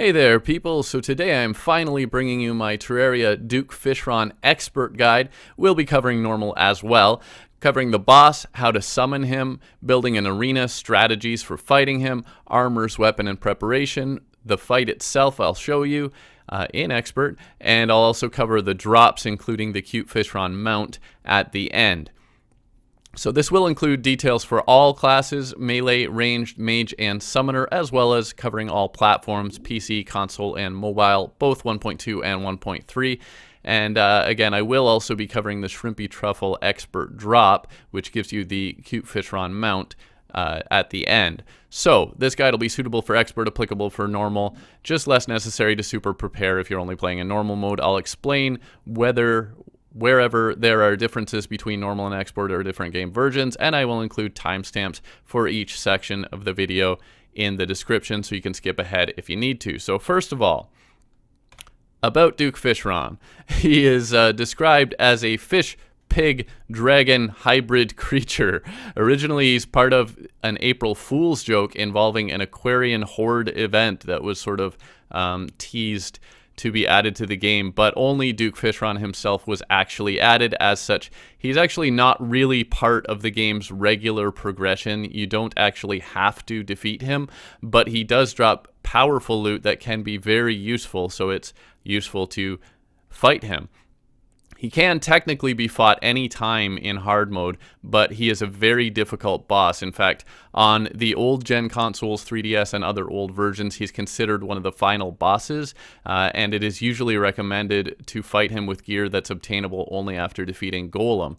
Hey there, people. So today I'm finally bringing you my Terraria Duke Fishron expert guide. We'll be covering normal as well, covering the boss, how to summon him, building an arena, strategies for fighting him, armors, weapon, and preparation. The fight itself I'll show you in expert, and I'll also cover the drops, including the Cute Fishron mount at the end. So this will include details for all classes, melee, ranged, mage, and summoner, as well as covering all platforms, PC, console, and mobile, both 1.2 and 1.3. And again, I will also be covering the Shrimpy Truffle expert drop, which gives you the Cute Fishron mount at the end. So this guide will be suitable for expert, applicable for normal, just less necessary to super prepare if you're only playing in normal mode. I'll explain wherever there are differences between normal and expert or different game versions, and I will include timestamps for each section of the video in the description so you can skip ahead if you need to. So first of all, about Duke Fishron. He is described as a fish, pig, dragon hybrid creature. Originally, he's part of an April Fool's joke involving an Aquarian Horde event that was sort of teased to be added to the game, but only Duke Fishron himself was actually added. As such, he's actually not really part of the game's regular progression. You don't actually have to defeat him, but he does drop powerful loot that can be very useful, so it's useful to fight him. He can technically be fought any time in hard mode, but he is a very difficult boss. In fact, on the old gen consoles, 3DS and other old versions, he's considered one of the final bosses, and it is usually recommended to fight him with gear that's obtainable only after defeating Golem.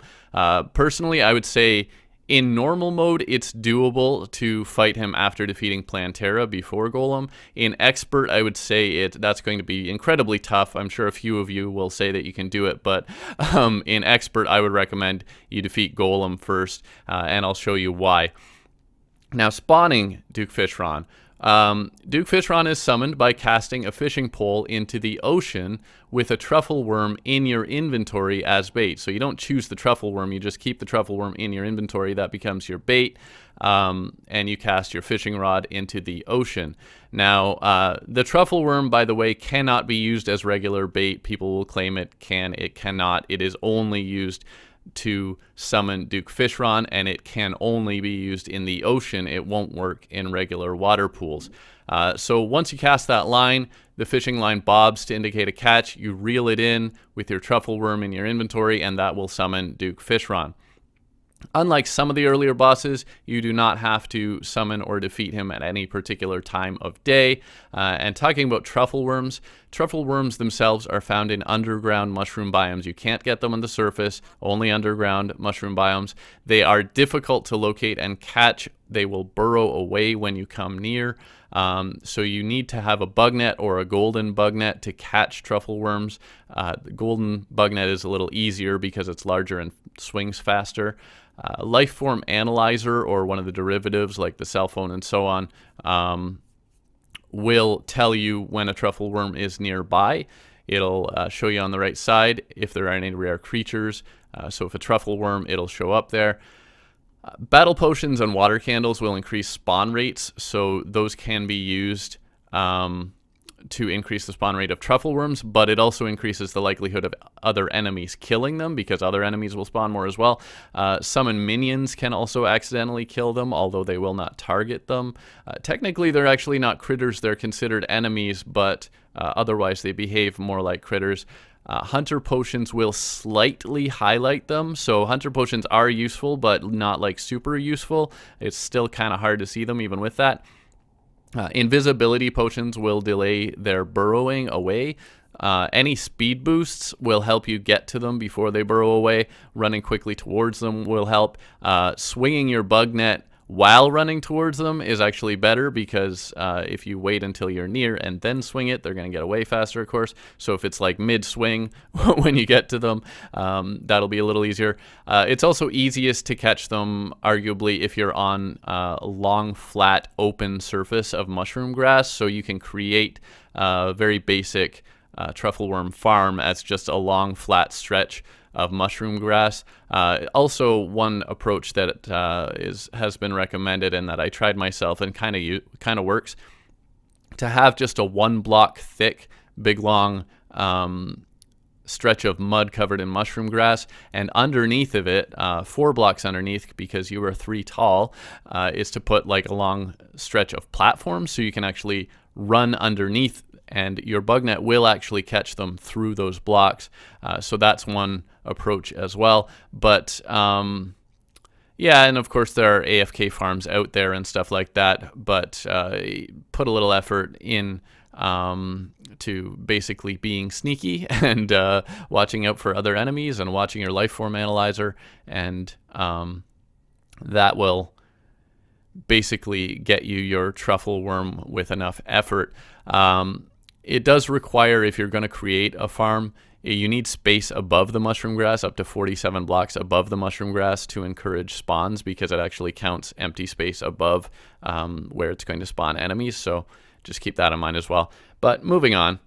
Personally, I would say in normal mode, it's doable to fight him after defeating Plantera before Golem. In Expert, I would say that's going to be incredibly tough. I'm sure a few of you will say that you can do it, but in Expert, I would recommend you defeat Golem first, and I'll show you why. Now, spawning Duke Fishron. Duke Fishron is summoned by casting a fishing pole into the ocean with a truffle worm in your inventory as bait. So you don't choose the truffle worm, you just keep the truffle worm in your inventory. That becomes your bait, and you cast your fishing rod into the ocean. Now, the truffle worm, by the way, cannot be used as regular bait. People will claim it can, it cannot. It is only used to summon Duke Fishron, and it can only be used in the ocean. It won't work in regular water pools. So once you cast that line, the fishing line bobs to indicate a catch. You reel it in with your truffle worm in your inventory, and that will summon Duke Fishron. Unlike some of the earlier bosses, you do not have to summon or defeat him at any particular time of day. And talking about truffle worms themselves are found in underground mushroom biomes. You can't get them on the surface, only underground mushroom biomes. They are difficult to locate and catch. They will burrow away when you come near. So you need to have a bug net or a golden bug net to catch truffle worms. The golden bug net is a little easier because it's larger and swings faster. Lifeform Analyzer, or one of the derivatives like the cell phone and so on, will tell you when a truffle worm is nearby. It'll show you on the right side if there are any rare creatures. So if a truffle worm, it'll show up there. Battle potions and water candles will increase spawn rates, so those can be used to increase the spawn rate of truffle worms, but it also increases the likelihood of other enemies killing them because other enemies will spawn more as well. Summon minions can also accidentally kill them, although they will not target them. Technically, they're actually not critters, they're considered enemies, but otherwise they behave more like critters. Hunter potions will slightly highlight them, so hunter potions are useful, but not like super useful. It's still kind of hard to see them even with that. Invisibility potions will delay their burrowing away. Any speed boosts will help you get to them before they burrow away. Running quickly towards them will help. Swinging your bug net while running towards them is actually better because if you wait until you're near and then swing it, they're going to get away faster, of course. So if it's like mid-swing when you get to them, that'll be a little easier. It's also easiest to catch them, arguably, if you're on a long, flat, open surface of mushroom grass. So you can create a very basic truffle worm farm as just a long, flat stretch of mushroom grass. Also, one approach that has been recommended and that I tried myself and kind of works to have just a 1 block thick, big long stretch of mud covered in mushroom grass, and underneath of it, 4 blocks underneath, because you are 3 tall, is to put like a long stretch of platforms so you can actually run underneath, and your bug net will actually catch them through those blocks. So that's one approach as well. But yeah, and of course there are AFK farms out there and stuff like that, but put a little effort in to basically being sneaky and watching out for other enemies and watching your life form analyzer, and that will basically get you your truffle worm with enough effort. It does require, if you're going to create a farm, you need space above the mushroom grass, up to 47 blocks above the mushroom grass, to encourage spawns, because it actually counts empty space above where it's going to spawn enemies. So just keep that in mind as well. But moving on.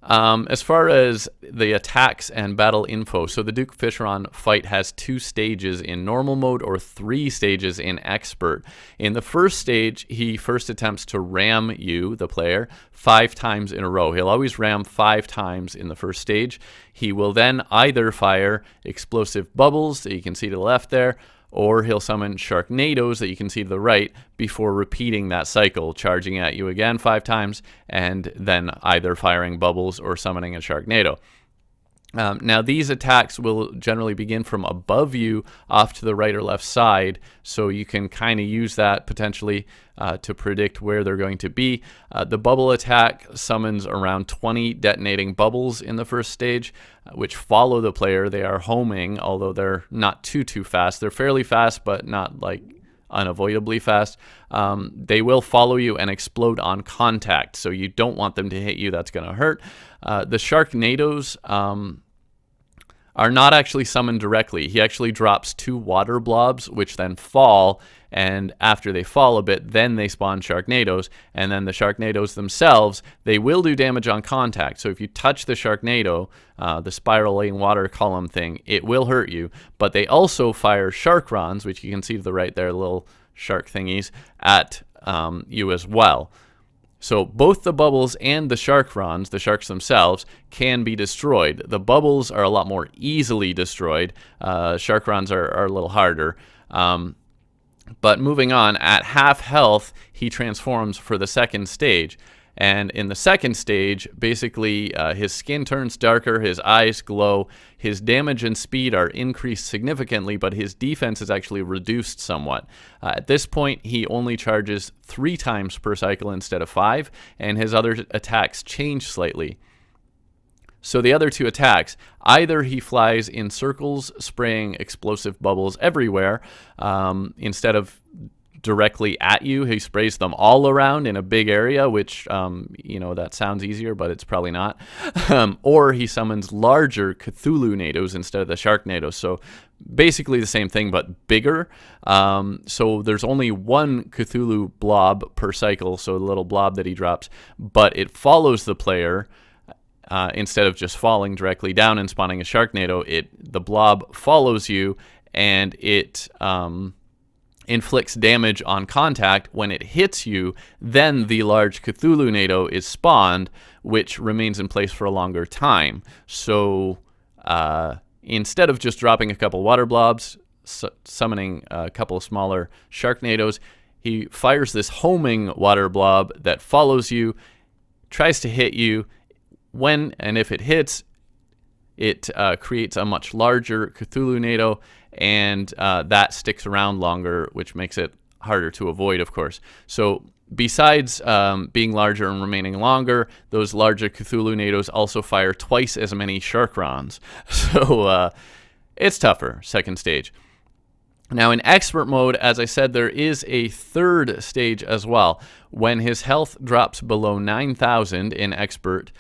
As far as the attacks and battle info, so the Duke Fishron fight has 2 stages in normal mode, or 3 stages in expert. In the first stage, he first attempts to ram you, the player, 5 times in a row. He'll always ram 5 times in the first stage. He will then either fire explosive bubbles that you can see to the left there, or he'll summon Sharknadoes that you can see to the right, before repeating that cycle, charging at you again 5 times, and then either firing bubbles or summoning a Sharknado. Now, these attacks will generally begin from above you off to the right or left side, so you can kind of use that potentially to predict where they're going to be. The bubble attack summons around 20 detonating bubbles in the first stage, which follow the player. They are homing, although they're not too fast. They're fairly fast, but not like unavoidably fast. They will follow you and explode on contact, so you don't want them to hit you. That's going to hurt. The Sharknadoes are not actually summoned directly. He actually drops 2 water blobs, which then fall, and after they fall a bit, then they spawn Sharknadoes, and then the Sharknadoes themselves, they will do damage on contact. So if you touch the Sharknado, the spiraling water column thing, it will hurt you, but they also fire Sharkrons, which you can see to the right there, little shark thingies, at you as well. So both the bubbles and the Sharkrons, the sharks themselves, can be destroyed. The bubbles are a lot more easily destroyed. Sharkrons are a little harder. But moving on, at half health, he transforms for the second stage. And in the second stage, basically, his skin turns darker, his eyes glow, his damage and speed are increased significantly, but his defense is actually reduced somewhat. At this point, he only charges 3 times per cycle instead of 5, and his other attacks change slightly. So the other 2 attacks, either he flies in circles, spraying explosive bubbles everywhere, instead of directly at you, he sprays them all around in a big area, which, that sounds easier, but it's probably not. Or he summons larger Cthulhu-nados instead of the Sharknadoes. So basically the same thing, but bigger. So there's only 1 Cthulhu blob per cycle, so the little blob that he drops, but it follows the player. Instead of just falling directly down and spawning a Sharknado, the blob follows you, and it inflicts damage on contact. When it hits you, then the large Cthulhu-nado is spawned, which remains in place for a longer time. So instead of just dropping a couple water blobs, summoning a couple of smaller Sharknadoes, he fires this homing water blob that follows you, tries to hit you. When and if it hits, it creates a much larger Cthulhu-nado, and that sticks around longer, which makes it harder to avoid, of course. So besides being larger and remaining longer, those larger Cthulhu-nados also fire twice as many Sharkrons. So it's tougher, second stage. Now in expert mode, as I said, there is a third stage as well. When his health drops below 9,000 in expert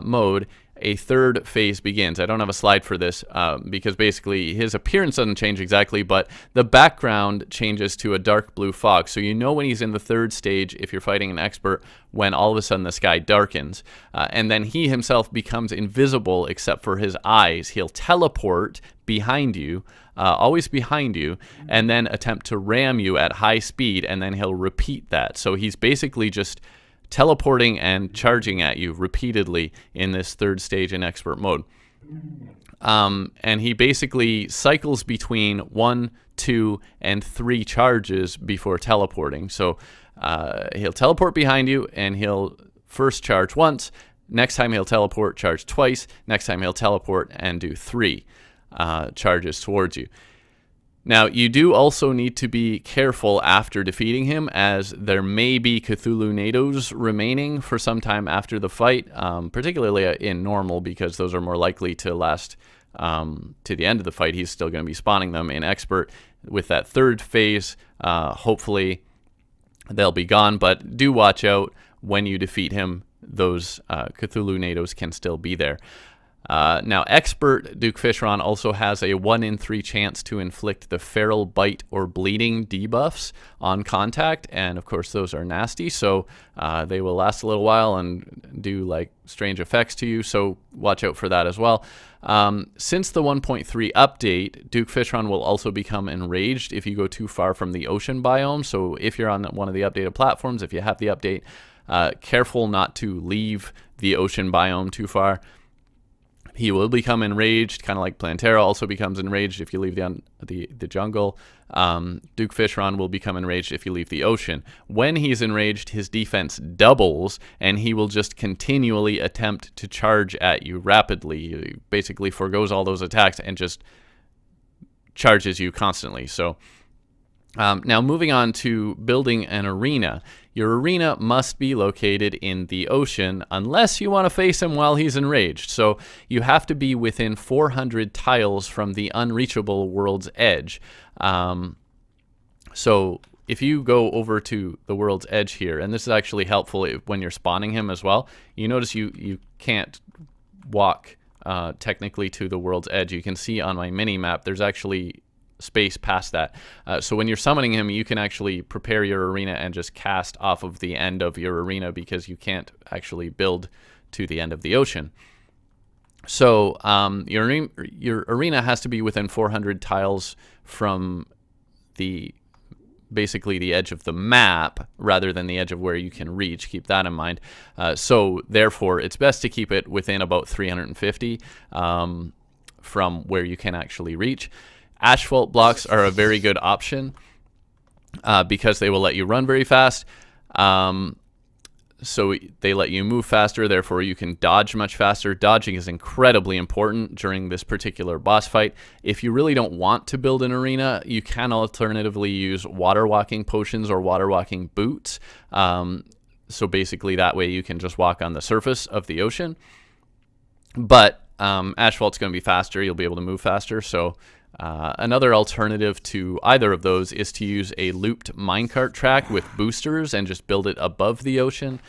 mode, a third phase begins. I don't have a slide for this because basically his appearance doesn't change exactly, but the background changes to a dark blue fog. So you know when he's in the third stage, if you're fighting an expert, when all of a sudden the sky darkens. And then he himself becomes invisible except for his eyes. He'll teleport behind you always behind you, and then attempt to ram you at high speed, and then he'll repeat that. So he's basically just teleporting and charging at you repeatedly in this third stage in expert mode. And he basically cycles between 1, 2, and 3 charges before teleporting. So he'll teleport behind you, and he'll first charge once. Next time he'll teleport, charge twice. Next time he'll teleport and do 3 charges towards you. Now, you do also need to be careful after defeating him, as there may be Cthulhu-nados remaining for some time after the fight, particularly in normal, because those are more likely to last to the end of the fight. He's still going to be spawning them in expert. With that third phase, hopefully they'll be gone, but do watch out when you defeat him. Those Cthulhu-nados can still be there. Now, expert Duke Fishron also has a 1 in 3 chance to inflict the feral bite or bleeding debuffs on contact, and of course those are nasty, so they will last a little while and do like strange effects to you, so watch out for that as well. Since the 1.3 update, Duke Fishron will also become enraged if you go too far from the ocean biome, so if you're on one of the updated platforms, if you have the update, careful not to leave the ocean biome too far. He will become enraged, kind of like Plantera also becomes enraged if you leave the jungle. Duke Fishron will become enraged if you leave the ocean. When he's enraged, his defense doubles, and he will just continually attempt to charge at you rapidly. He basically forgoes all those attacks and just charges you constantly. So now moving on to building an arena. Your arena must be located in the ocean unless you want to face him while he's enraged. So you have to be within 400 tiles from the unreachable world's edge. So if you go over to the world's edge here, and this is actually helpful when you're spawning him as well, you notice you can't walk technically to the world's edge. You can see on my mini map there's actually space past that. So when you're summoning him, you can actually prepare your arena and just cast off of the end of your arena, because you can't actually build to the end of the ocean. So your arena has to be within 400 tiles from basically the edge of the map rather than the edge of where you can reach. Keep that in mind. So therefore, it's best to keep it within about 350 from where you can actually reach. Asphalt blocks are a very good option because they will let you run very fast. So they let you move faster, therefore you can dodge much faster. Dodging is incredibly important during this particular boss fight. If you really don't want to build an arena, you can alternatively use water walking potions or water walking boots. So basically that way you can just walk on the surface of the ocean. But asphalt's going to be faster, you'll be able to move faster, so another alternative to either of those is to use a looped minecart track with boosters and just build it above the ocean.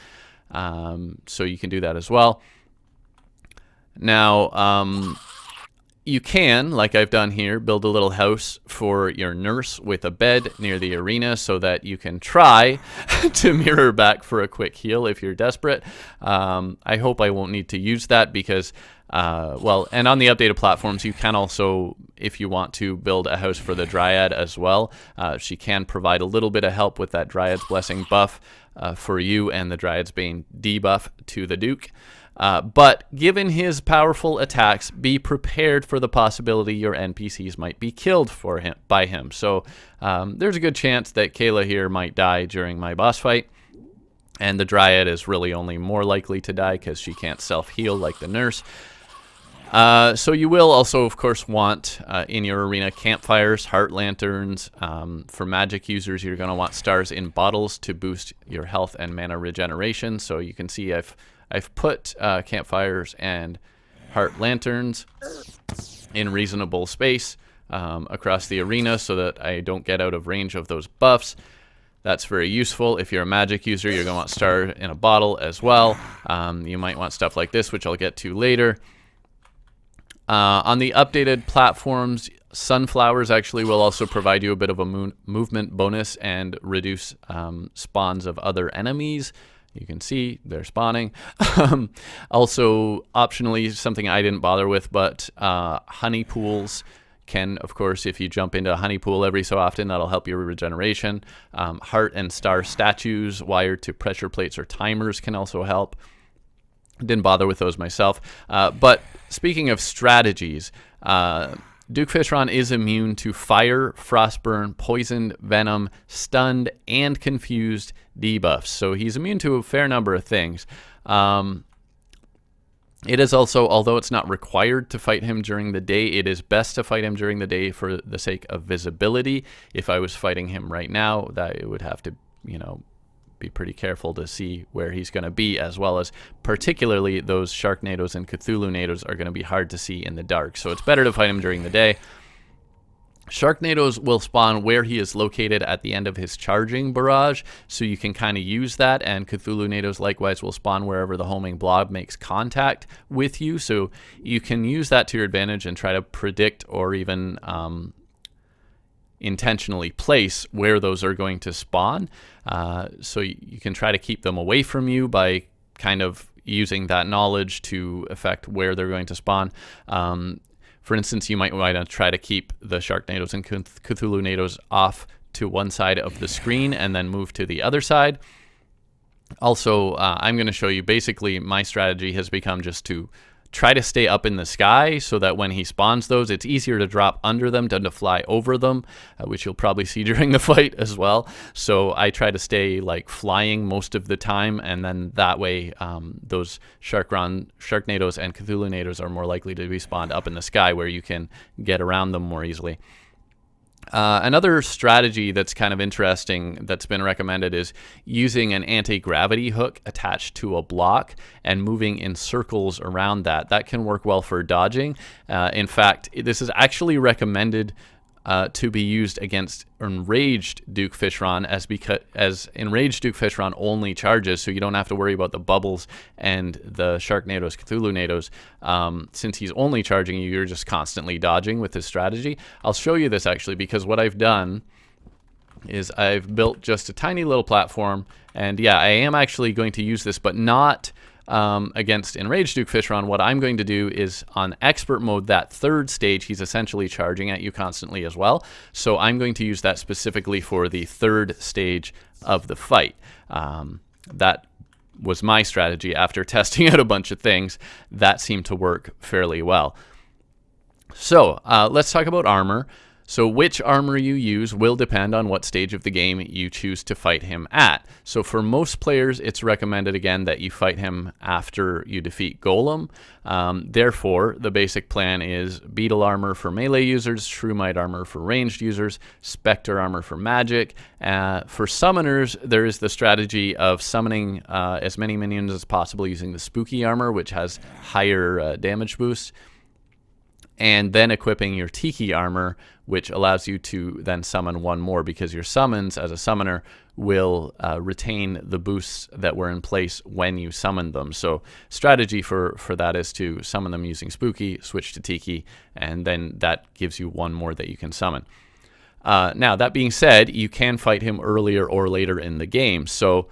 So you can do that as well. Now, you can, like I've done here, build a little house for your nurse with a bed near the arena so that you can try to mirror back for a quick heal if you're desperate. I hope I won't need to use that because well, and on the updated platforms, you can also, if you want to, build a house for the Dryad as well. She can provide a little bit of help with that Dryad's Blessing buff for you and the Dryad's Bane debuff to the Duke. But given his powerful attacks, be prepared for the possibility your NPCs might be killed by him. So there's a good chance that Kayla here might die during my boss fight. And the Dryad is really only more likely to die because she can't self-heal like the nurse. So you will also, of course, want in your arena campfires, heart lanterns. For magic users, you're going to want stars in bottles to boost your health and mana regeneration. So you can see I've put campfires and heart lanterns in reasonable space across the arena so that I don't get out of range of those buffs. That's very useful. If you're a magic user, you're going to want star in a bottle as well. You might want stuff like this, which I'll get to later. On the updated platforms, sunflowers actually will also provide you a bit of a movement bonus and reduce spawns of other enemies. You can see they're spawning. Also, optionally, something I didn't bother with, but honey pools can, of course, if you jump into a honey pool every so often, that'll help your regeneration. Heart and star statues wired to pressure plates or timers can also help. Didn't bother with those myself. But speaking of strategies, Duke Fishron is immune to fire, frostburn, poisoned, venom, stunned, and confused debuffs. So he's immune to a fair number of things. It is also, although it's not required to fight him during the day, it is best to fight him during the day for the sake of visibility. If I was fighting him right now, that it would have to, be pretty careful to see where he's going to be, as well as particularly those Sharknadoes and Cthulhu-nados are going to be hard to see in the dark. So it's better to fight him during the day. Sharknadoes will spawn where he is located at the end of his charging barrage, so you can kind of use that, and Cthulhu-nados likewise will spawn wherever the homing blob makes contact with you, so you can use that to your advantage and try to predict or even intentionally place where those are going to spawn. So you can try to keep them away from you by kind of using that knowledge to affect where they're going to spawn. For instance, you might want to try to keep the Sharknadoes and Cthulhu-nados off to one side of the screen and then move to the other side. Also, I'm going to show you, basically my strategy has become just to try to stay up in the sky so that when he spawns those, it's easier to drop under them than to fly over them, which you'll probably see during the fight as well. So I try to stay like flying most of the time, and then that way those Sharknadoes and Cthulhu-nados are more likely to be spawned up in the sky where you can get around them more easily. Another strategy that's kind of interesting that's been recommended is using an anti-gravity hook attached to a block and moving in circles around that. That can work well for dodging. In fact, this is actually recommended to be used against enraged Duke Fishron, as enraged Duke Fishron only charges, so you don't have to worry about the bubbles and the Sharknadoes, Cthulhu-nados. Since he's only charging you, you're just constantly dodging with this strategy. I'll show you this actually, because what I've done is I've built just a tiny little platform, and yeah, I am actually going to use this, but not against enraged Duke Fishron. What I'm going to do is on expert mode, that third stage, he's essentially charging at you constantly as well. So I'm going to use that specifically for the third stage of the fight. That was my strategy after testing out a bunch of things. That seemed to work fairly well. So let's talk about armor. So which armor you use will depend on what stage of the game you choose to fight him at. So for most players, it's recommended again that you fight him after you defeat Golem. Therefore, the basic plan is Beetle armor for melee users, Shroomite armor for ranged users, Spectre armor for magic. For summoners, there is the strategy of summoning as many minions as possible using the Spooky armor, which has higher damage boost, and then equipping your Tiki armor, which allows you to then summon one more, because your summons as a summoner will retain the boosts that were in place when you summoned them. So strategy for that is to summon them using Spooky, switch to Tiki, and then that gives you one more that you can summon. Now, that being said, you can fight him earlier or later in the game. So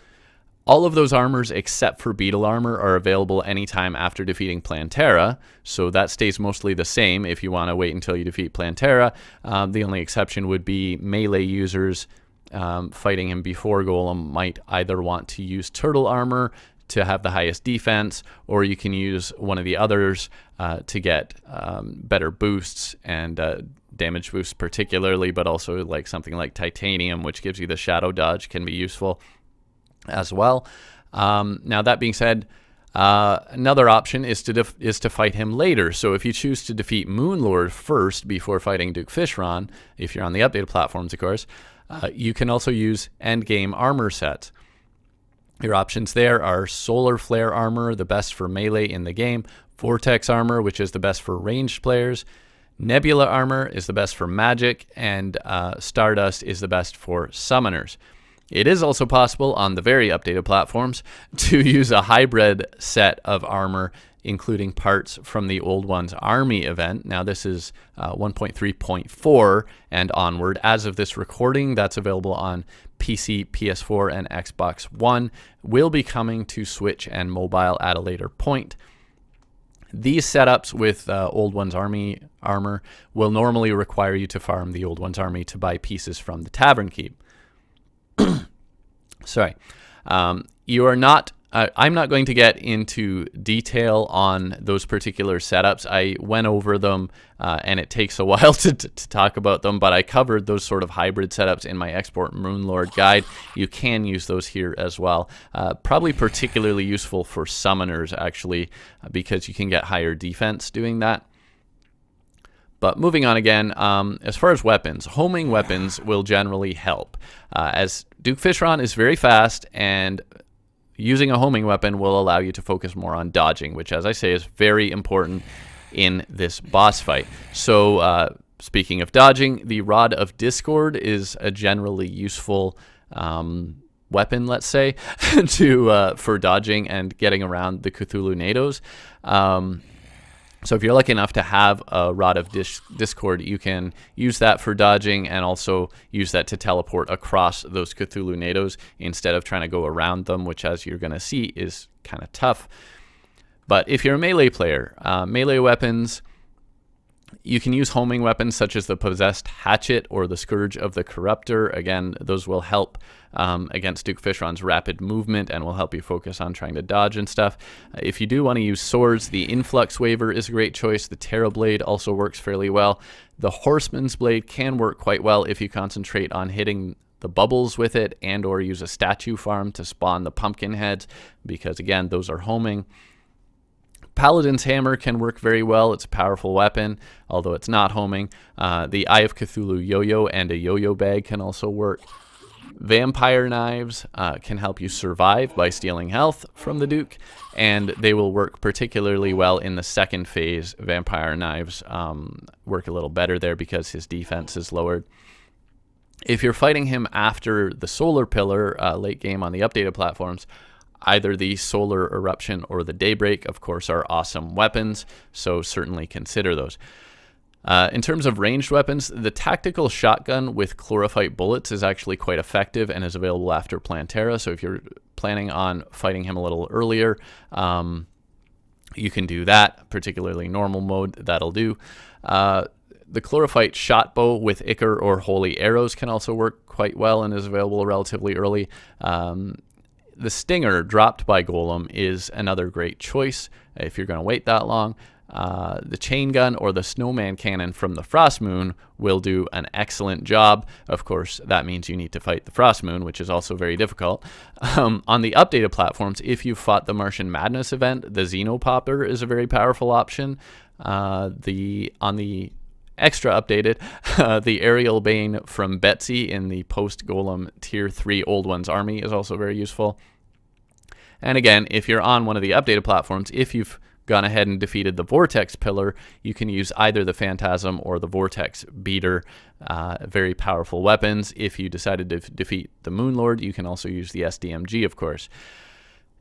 all of those armors except for Beetle armor are available anytime after defeating Plantera, so that stays mostly the same if you want to wait until you defeat Plantera. The only exception would be melee users fighting him before Golem might either want to use Turtle armor to have the highest defense, or you can use one of the others to get better boosts and damage boosts particularly, but also like something like Titanium, which gives you the shadow dodge, can be useful as well. Now, that being said, another option is to fight him later. So if you choose to defeat Moonlord first before fighting Duke Fishron, if you're on the updated platforms, of course, you can also use endgame armor sets. Your options there are Solar Flare armor, the best for melee in the game, Vortex armor, which is the best for ranged players, Nebula armor is the best for magic, and Stardust is the best for summoners. It is also possible on the very updated platforms to use a hybrid set of armor, including parts from the Old One's Army event. Now, this is 1.3.4 and onward. As of this recording, that's available on PC, PS4, and Xbox One. Will be coming to Switch and mobile at a later point. These setups with Old One's Army armor will normally require you to farm the Old One's Army to buy pieces from the Tavern Keep. Sorry. You are not... I'm not going to get into detail on those particular setups. I went over them, and it takes a while to talk about them, but I covered those sort of hybrid setups in my Export Moonlord guide. You can use those here as well. Probably particularly useful for summoners, actually, because you can get higher defense doing that. But moving on again, as far as weapons, homing weapons will generally help. As Duke Fishron is very fast, and using a homing weapon will allow you to focus more on dodging, which, as I say, is very important in this boss fight. So, speaking of dodging, the Rod of Discord is a generally useful weapon, let's say, for dodging and getting around the Cthulhu Nados. So if you're lucky enough to have a Rod of Discord, you can use that for dodging and also use that to teleport across those Cthulhu Nados instead of trying to go around them, which, as you're going to see, is kind of tough. But if you're a melee player, melee weapons, you can use homing weapons such as the Possessed Hatchet or the Scourge of the Corruptor. Again, those will help against Duke Fishron's rapid movement and will help you focus on trying to dodge and stuff. If you do want to use swords, the Influx Waver is a great choice. The Terra Blade also works fairly well. The Horseman's Blade can work quite well if you concentrate on hitting the bubbles with it and or use a statue farm to spawn the pumpkin heads, because again, those are homing. Paladin's Hammer can work very well. It's a powerful weapon, although it's not homing. The Eye of Cthulhu Yo-Yo and a Yo-Yo Bag can also work. Vampire Knives can help you survive by stealing health from the Duke, and they will work particularly well in the second phase. Vampire Knives work a little better there because his defense is lowered. If you're fighting him after the Solar Pillar late game on the updated platforms, either the Solar Eruption or the Daybreak, of course, are awesome weapons, so certainly consider those. In terms of ranged weapons, the Tactical Shotgun with Chlorophyte bullets is actually quite effective and is available after Plantera, so if you're planning on fighting him a little earlier, you can do that, particularly normal mode, that'll do. The Chlorophyte Shotbow with Ichor or Holy Arrows can also work quite well and is available relatively early. The Stinger dropped by Golem is another great choice if you're going to wait that long. The Chain Gun or the Snowman Cannon from the Frost Moon will do an excellent job. Of course, that means you need to fight the Frost Moon, which is also very difficult. On the updated platforms, if you fought the Martian Madness event, the Xenopopper is a very powerful option. On the extra updated, the Aerial Bane from Betsy in the post-Golem Tier 3 Old One's Army is also very useful. And again, if you're on one of the updated platforms, if you've gone ahead and defeated the Vortex Pillar, you can use either the Phantasm or the Vortex Beater, very powerful weapons. If you decided to defeat the Moonlord, you can also use the SDMG, of course.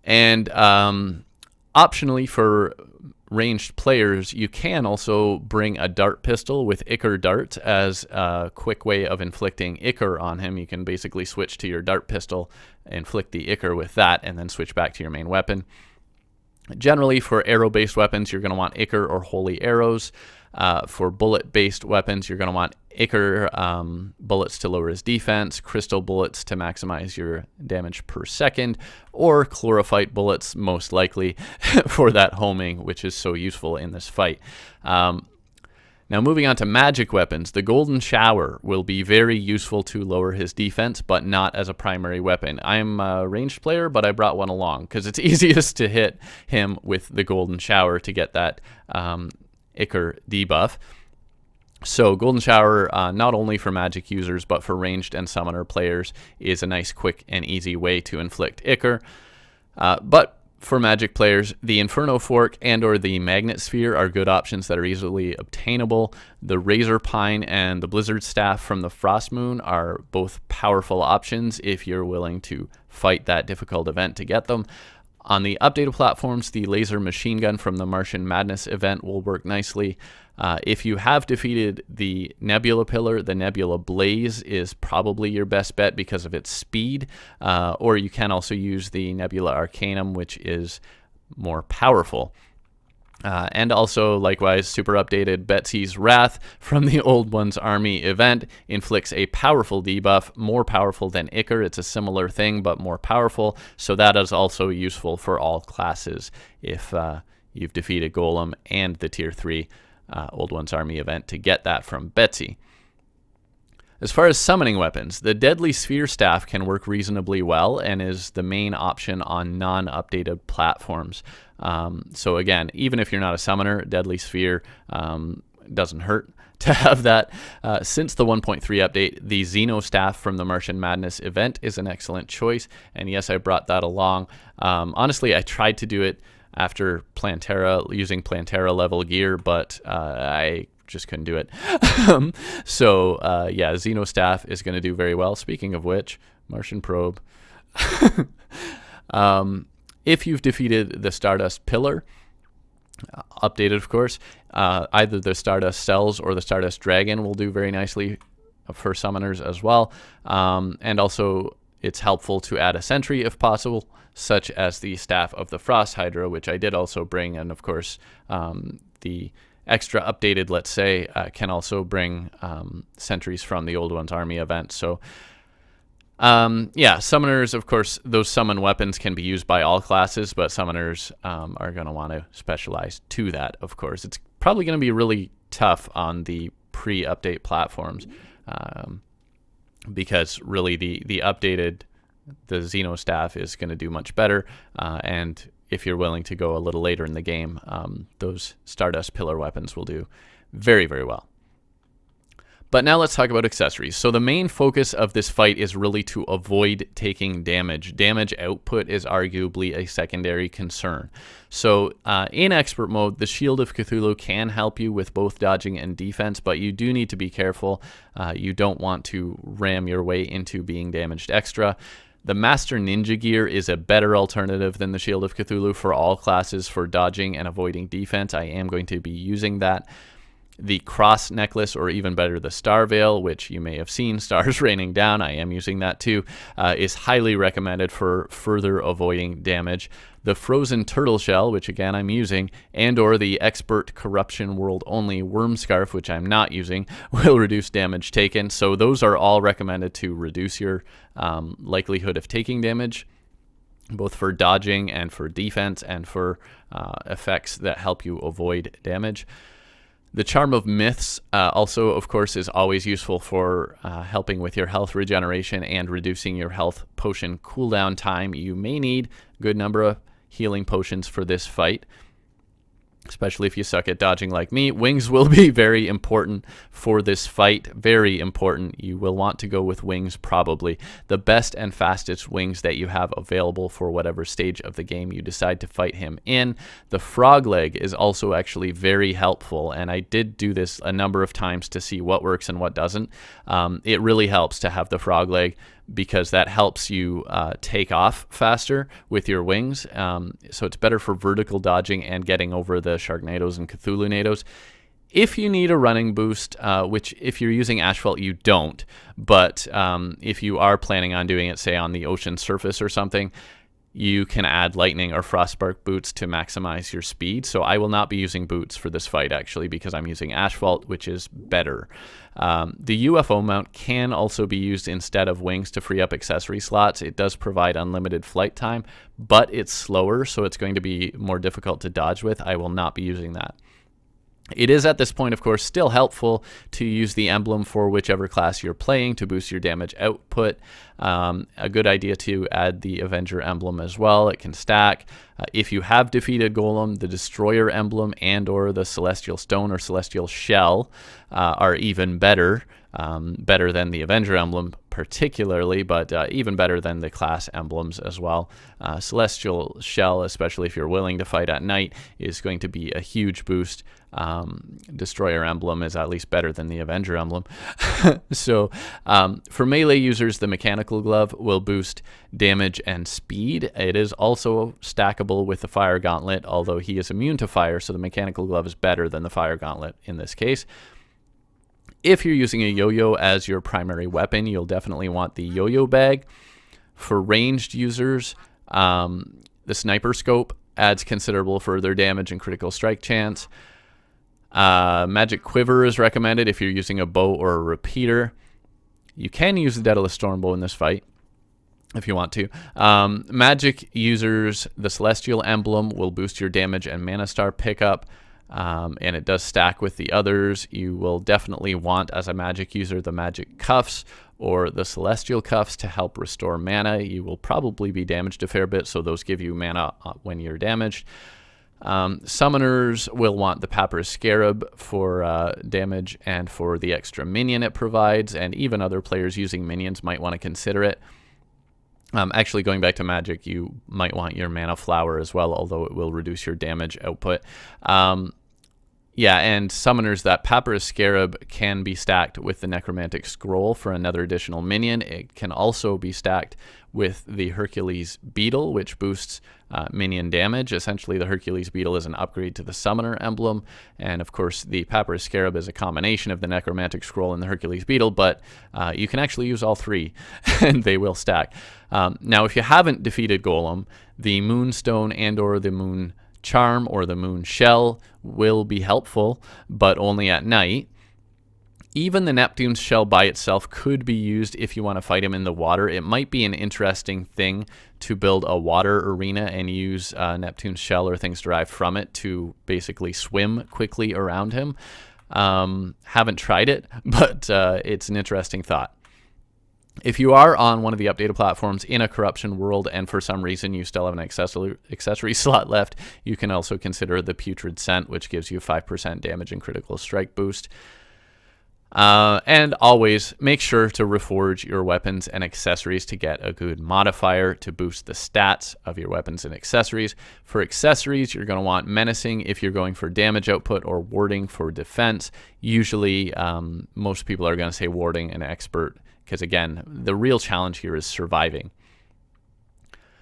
And optionally for ranged players, you can also bring a dart pistol with Ichor Dart as a quick way of inflicting Ichor on him. You can basically switch to your dart pistol, inflict the Ichor with that, and then switch back to your main weapon. Generally, for arrow-based weapons, you're going to want Ichor or Holy Arrows. For bullet-based weapons, you're going to want Ichor bullets to lower his defense, Crystal bullets to maximize your damage per second, or Chlorophyte bullets, most likely, for that homing, which is so useful in this fight. Now, moving on to magic weapons, the Golden Shower will be very useful to lower his defense, but not as a primary weapon. I'm a ranged player, but I brought one along because it's easiest to hit him with the Golden Shower to get that Ichor debuff. So Golden Shower, not only for magic users, but for ranged and summoner players, is a nice, quick, and easy way to inflict Ichor. But for magic players, the Inferno Fork and or the Magnet Sphere are good options that are easily obtainable. The Razor Pine and the Blizzard Staff from the Frost Moon are both powerful options if you're willing to fight that difficult event to get them. On the updated platforms, the Laser Machine Gun from the Martian Madness event will work nicely. If you have defeated the Nebula Pillar, the Nebula Blaze is probably your best bet because of its speed, or you can also use the Nebula Arcanum, which is more powerful. And also, likewise, super updated Betsy's Wrath from the Old One's Army event inflicts a powerful debuff, more powerful than Ichor. It's a similar thing, but more powerful. So that is also useful for all classes if you've defeated Golem and the Tier 3 Old One's Army event to get that from Betsy. As far as summoning weapons, the Deadly Sphere Staff can work reasonably well and is the main option on non-updated platforms. So again, even if you're not a summoner, Deadly Sphere doesn't hurt to have that. Since the 1.3 update, the Xeno Staff from the Martian Madness event is an excellent choice, and yes, I brought that along. Honestly, I tried to do it after Plantera, using Plantera level gear, but I just couldn't do it. So yeah, Xeno Staff is going to do very well. Speaking of which, Martian Probe. If you've defeated the Stardust Pillar, updated of course, either the Stardust Cells or the Stardust Dragon will do very nicely for summoners as well. And also it's helpful to add a sentry if possible, such as the Staff of the Frost Hydra, which I did also bring, and of course the extra updated, let's say, can also bring sentries from the Old One's Army event. So yeah, summoners, of course, those summon weapons can be used by all classes, but summoners are going to want to specialize to that, of course. It's probably going to be really tough on the pre-update platforms because really the updated, the Xeno Staff is going to do much better, and if you're willing to go a little later in the game, those Stardust Pillar weapons will do very, very well. But now let's talk about accessories. So the main focus of this fight is really to avoid taking damage. Damage output is arguably a secondary concern. So in expert mode, the Shield of Cthulhu can help you with both dodging and defense, but you do need to be careful. You don't want to ram your way into being damaged extra. The Master Ninja Gear is a better alternative than the Shield of Cthulhu for all classes for dodging and avoiding defense. I am going to be using that. The Cross Necklace, or even better, the Star Veil, which you may have seen, stars raining down, I am using that too, is highly recommended for further avoiding damage. The Frozen Turtle Shell, which again I'm using, and or the Expert Corruption World Only Worm Scarf, which I'm not using, will reduce damage taken. So those are all recommended to reduce your likelihood of taking damage, both for dodging and for defense and for effects that help you avoid damage. The Charm of Myths also, of course, is always useful for helping with your health regeneration and reducing your health potion cooldown time. You may need a good number of healing potions for this fight, especially if you suck at dodging like me. Wings will be very important for this fight, very important. You will want to go with wings, probably the best and fastest wings that you have available for whatever stage of the game you decide to fight him in. The frog leg is also actually very helpful, and I did do this a number of times to see what works and what doesn't. It really helps to have the frog leg, because that helps you take off faster with your wings. So it's better for vertical dodging and getting over the Sharknadoes and Cthulhu-nados. If you need a running boost, which if you're using Asphalt you don't, but if you are planning on doing it, say on the ocean surface or something, you can add lightning or frostbark boots to maximize your speed. So I will not be using boots for this fight, actually, because I'm using Asphalt, which is better. The UFO mount can also be used instead of wings to free up accessory slots. It does provide unlimited flight time, but it's slower, so it's going to be more difficult to dodge with. I will not be using that. It is at this point, of course, still helpful to use the emblem for whichever class you're playing to boost your damage output. A good idea to add the Avenger emblem as well. It can stack. If you have defeated Golem, the Destroyer emblem and or the Celestial Stone or Celestial Shell are even better. Better than the Avenger emblem particularly, but even better than the class emblems as well. Celestial Shell, especially if you're willing to fight at night, is going to be a huge boost. Destroyer emblem is at least better than the Avenger emblem. So for melee users, the Mechanical Glove will boost damage and speed. It is also stackable with the Fire Gauntlet, although he is immune to fire, so the Mechanical Glove is better than the Fire Gauntlet in this case. If you're using a yo-yo as your primary weapon, you'll definitely want the yo-yo bag. For ranged users, the Sniper Scope adds considerable further damage and critical strike chance. Magic Quiver is recommended if you're using a bow or a repeater. You can use the Daedalus Stormbow in this fight if you want to. Magic users, the Celestial Emblem will boost your damage and Mana Star pickup, and it does stack with the others. You will definitely want, as a Magic user, the Magic Cuffs or the Celestial Cuffs to help restore mana. You will probably be damaged a fair bit, so those give you mana when you're damaged. Summoners will want the Papyrus Scarab for damage and for the extra minion it provides, and even other players using minions might want to consider it. Actually, going back to Magic, you might want your Mana Flower as well, although it will reduce your damage output. Yeah, and Summoners, that Papyrus Scarab can be stacked with the Necromantic Scroll for another additional minion. It can also be stacked with the Hercules Beetle, which boosts minion damage. Essentially, the Hercules Beetle is an upgrade to the Summoner emblem, and of course, the Papyrus Scarab is a combination of the Necromantic Scroll and the Hercules Beetle, but you can actually use all three, and they will stack. Now, if you haven't defeated Golem, the Moonstone and or the Moon Charm or the Moon Shell will be helpful, but only at night. Even the Neptune's Shell by itself could be used if you want to fight him in the water. It might be an interesting thing to build a water arena and use Neptune's Shell or things derived from it to basically swim quickly around him. Haven't tried it, but it's an interesting thought. If you are on one of the updated platforms in a corruption world and for some reason you still have an accessory slot left, you can also consider the Putrid Scent, which gives you 5% damage and critical strike boost. And always make sure to reforge your weapons and accessories to get a good modifier to boost the stats of your weapons and accessories. For accessories, you're going to want Menacing if you're going for damage output, or Warding for defense. Usually, most people are going to say Warding and Expert, because again, the real challenge here is surviving.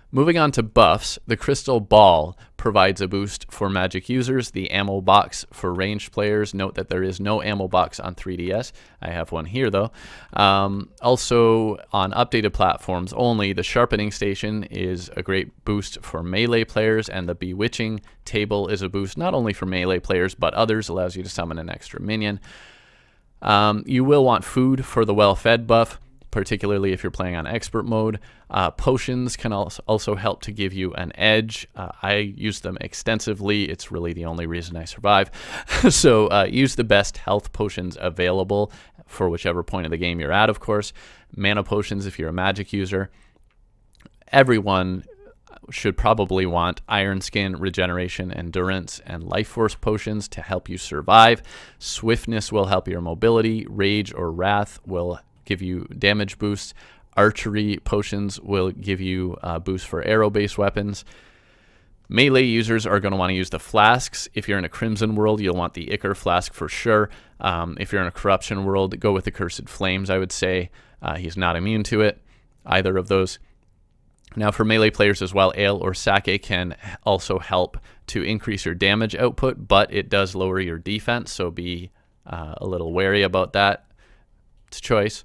Moving on to buffs, the Crystal Ball provides a boost for Magic users. The Ammo Box for ranged players. Note that there is no Ammo Box on 3DS. I have one here though. Also on updated platforms only, the Sharpening Station is a great boost for melee players, and the Bewitching Table is a boost not only for melee players but others, allows you to summon an extra minion. You will want Food for the Well-Fed buff, particularly if you're playing on expert mode. Potions can also help to give you an edge. I use them extensively. It's really the only reason I survive. So use the best health potions available for whichever point of the game you're at, of course. Mana potions if you're a Magic user. Everyone should probably want Iron Skin, Regeneration, Endurance, and Life Force potions to help you survive. Swiftness will help your mobility. Rage or Wrath will give you damage boosts. Archery potions will give you a boost for arrow-based weapons. Melee users are going to want to use the flasks. If you're in a Crimson world, you'll want the Ichor Flask for sure. If you're in a Corruption world, go with the Cursed Flames, I would say. He's not immune to it, either of those. Now for melee players as well, Ale or Sake can also help to increase your damage output, but it does lower your defense, so be a little wary about that. It's a choice.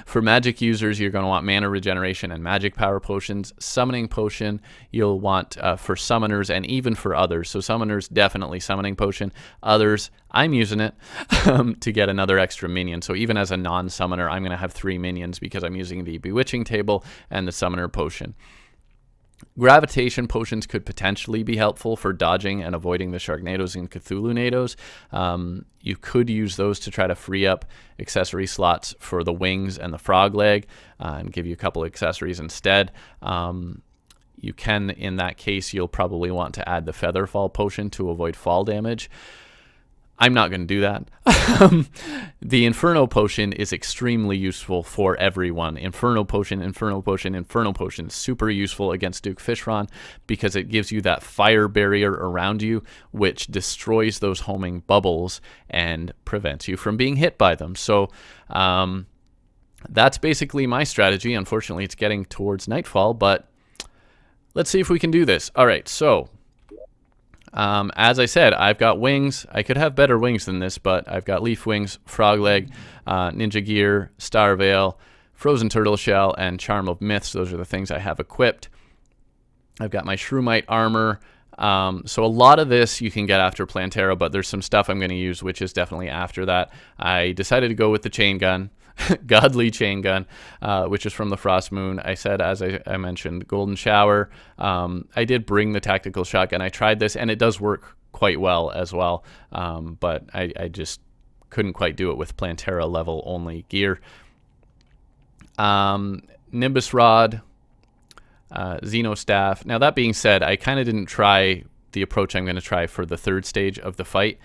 For Magic users, you're going to want Mana Regeneration and Magic Power potions. Summoning Potion you'll want for Summoners and even for others. So Summoners, definitely Summoning Potion. Others, I'm using it to get another extra minion. So even as a non-summoner, I'm going to have 3 minions because I'm using the Bewitching Table and the Summoner Potion. Gravitation potions could potentially be helpful for dodging and avoiding the Sharknadoes and Cthulhu-nados. You could use those to try to free up accessory slots for the wings and the frog leg and give you a couple accessories instead. You can, in that case, you'll probably want to add the Featherfall potion to avoid fall damage. I'm not going to do that. The Inferno Potion is extremely useful for everyone. Inferno Potion, Inferno Potion, Inferno Potion. Super useful against Duke Fishron because it gives you that fire barrier around you, which destroys those homing bubbles and prevents you from being hit by them. So that's basically my strategy. Unfortunately, it's getting towards nightfall, but let's see if we can do this. All right, so as I said, I've got wings. I could have better wings than this, but I've got Leaf Wings, Frog Leg, Ninja Gear, Star Veil, Frozen Turtle Shell, and Charm of Myths. Those are the things I have equipped. I've got my Shroomite armor, So a lot of this you can get after Plantera, but there's some stuff I'm going to use which is definitely after that. I decided to go with the chain gun. Godly chain gun, which is from the Frost Moon. I said, as I mentioned, Golden Shower. I did bring the tactical shotgun. I tried this, and it does work quite well as well, but I just couldn't quite do it with Plantera level only gear. Nimbus Rod, Xeno Staff. Now, that being said, I kind of didn't try the approach I'm going to try for the third stage of the fight,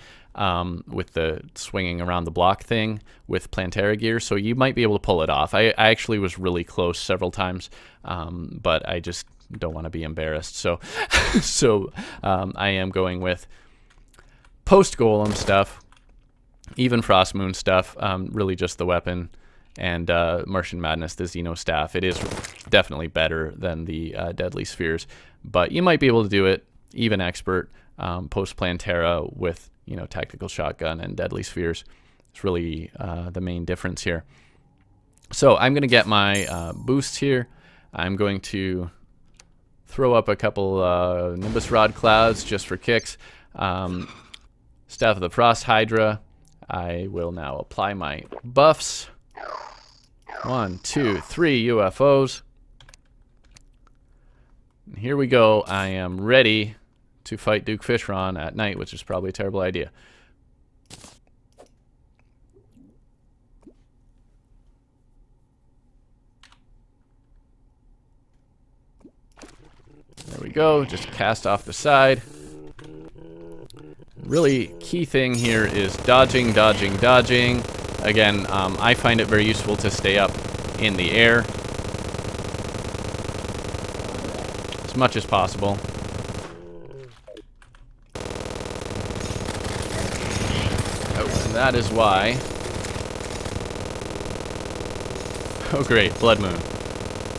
with the swinging around the block thing with Plantera gear, so you might be able to pull it off. I actually was really close several times, but I just don't want to be embarrassed, so I am going with post-golem stuff, even Frost Moon stuff, really just the weapon, and Martian Madness, the Xeno Staff. It is definitely better than the Deadly Spheres, but you might be able to do it, even expert, post-Plantera with tactical shotgun and Deadly Spheres. It's really the main difference here. So I'm going to get my boosts here. I'm going to throw up a couple Nimbus Rod Clouds just for kicks. Staff of the Frost Hydra. I will now apply my buffs. 1, 2, 3 UFOs. And here we go. I am ready to fight Duke Fishron at night, which is probably a terrible idea. There we go, just cast off the side. Really key thing here is dodging, dodging, dodging. Again, I find it very useful to stay up in the air as much as possible. That is why. Oh great, Blood Moon.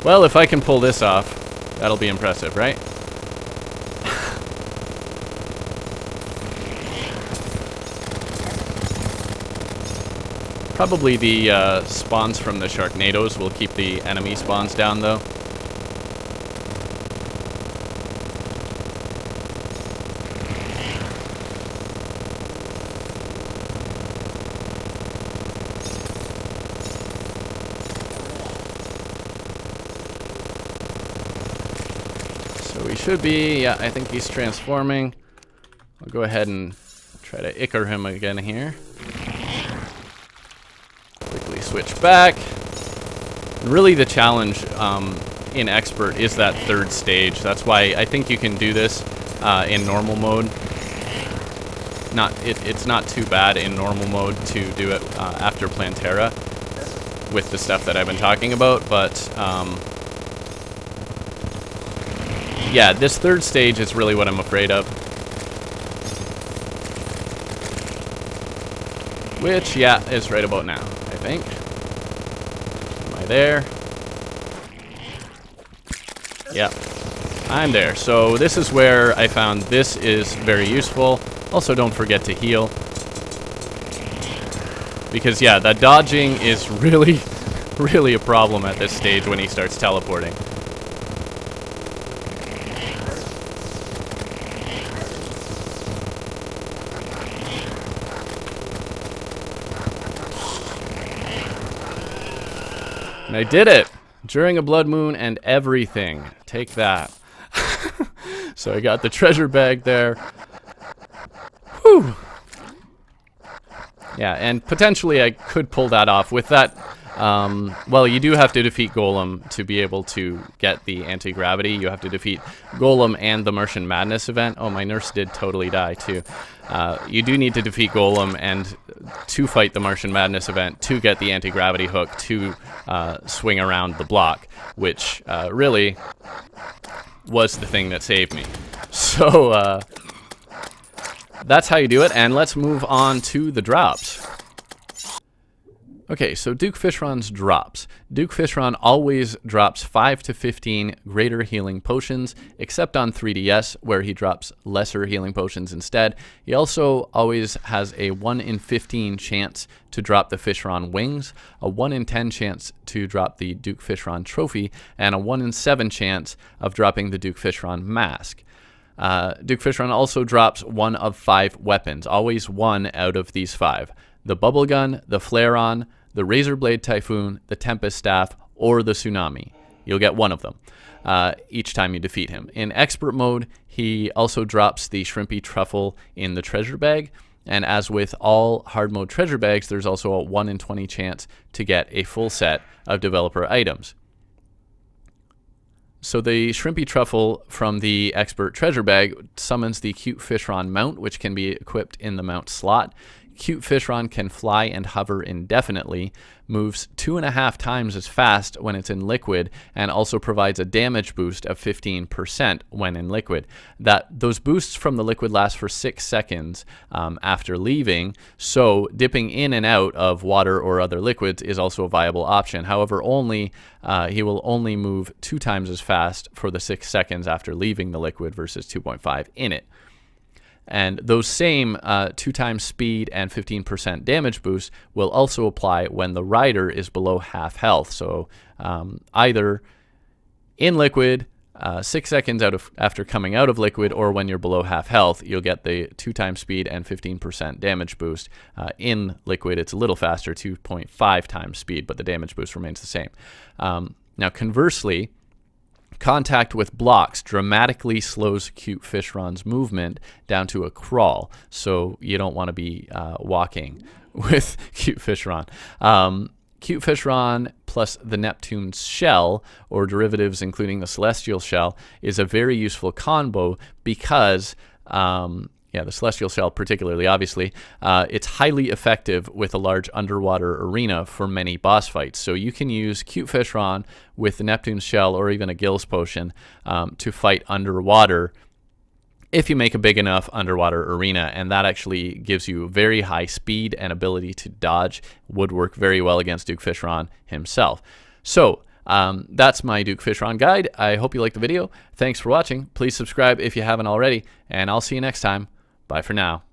Well, if I can pull this off, that'll be impressive, right? Probably the spawns from the Sharknadoes will keep the enemy spawns down, though. So we should be, yeah, I think he's transforming. I'll go ahead and try to Icar him again here. Quickly switch back. Really the challenge in Expert is that third stage. That's why I think you can do this in normal mode. It's not too bad in normal mode to do it after Plantera with the stuff that I've been talking about, but yeah, this third stage is really what I'm afraid of. Which, yeah, is right about now, I think. Am I there? Yeah, I'm there. So this is where I found this is very useful. Also, don't forget to heal. Because, yeah, the dodging is really, really a problem at this stage when he starts teleporting. And I did it! During a blood moon and everything. Take that. So I got the treasure bag there. Whew! Yeah, and potentially I could pull that off. With that, well, you do have to defeat Golem to be able to get the anti-gravity. You have to defeat Golem and the Martian Madness event. Oh, my nurse did totally die, too. You do need to defeat Golem and to fight the Martian Madness event to get the anti-gravity hook to swing around the block, which really was the thing that saved me. So, that's how you do it, and let's move on to the drops. Okay, so Duke Fishron's drops. Duke Fishron always drops 5 to 15 greater healing potions, except on 3DS, where he drops lesser healing potions instead. He also always has a 1 in 15 chance to drop the Fishron wings, a 1 in 10 chance to drop the Duke Fishron trophy, and a 1 in 7 chance of dropping the Duke Fishron mask. Duke Fishron also drops one of 5 weapons, always one out of these 5. The Bubble Gun, the Flare-On, the Razor Blade Typhoon, the Tempest Staff, or the Tsunami. You'll get one of them each time you defeat him. In Expert mode, he also drops the Shrimpy Truffle in the treasure bag, and as with all hard mode treasure bags, there's also a 1 in 20 chance to get a full set of developer items. So the Shrimpy Truffle from the Expert treasure bag summons the Cute Fishron mount, which can be equipped in the mount slot. Cute Fishron can fly and hover indefinitely, moves 2.5 times as fast when it's in liquid, and also provides a damage boost of 15% when in liquid. Those boosts from the liquid last for 6 seconds after leaving, so dipping in and out of water or other liquids is also a viable option. However, he will only move 2 times as fast for the 6 seconds after leaving the liquid versus 2.5 in it. And those same 2 times speed and 15% damage boost will also apply when the rider is below half health. So either in liquid, 6 seconds after coming out of liquid, or when you're below half health, you'll get the 2 times speed and 15% damage boost. In liquid, it's a little faster, 2.5 times speed, but the damage boost remains the same. Now, conversely, contact with blocks dramatically slows Cute Fishron's movement down to a crawl, so you don't want to be walking with Cute Fishron. Cute Fishron plus the Neptune's shell, or derivatives including the Celestial shell, is a very useful combo because the Celestial shell particularly, obviously, it's highly effective with a large underwater arena for many boss fights. So you can use Cute Fishron with the Neptune's shell or even a Gills potion to fight underwater if you make a big enough underwater arena, and that actually gives you very high speed and ability to dodge. Would work very well against Duke Fishron himself. So that's my Duke Fishron guide. I hope you liked the video. Thanks for watching. Please subscribe if you haven't already, and I'll see you next time. Bye for now.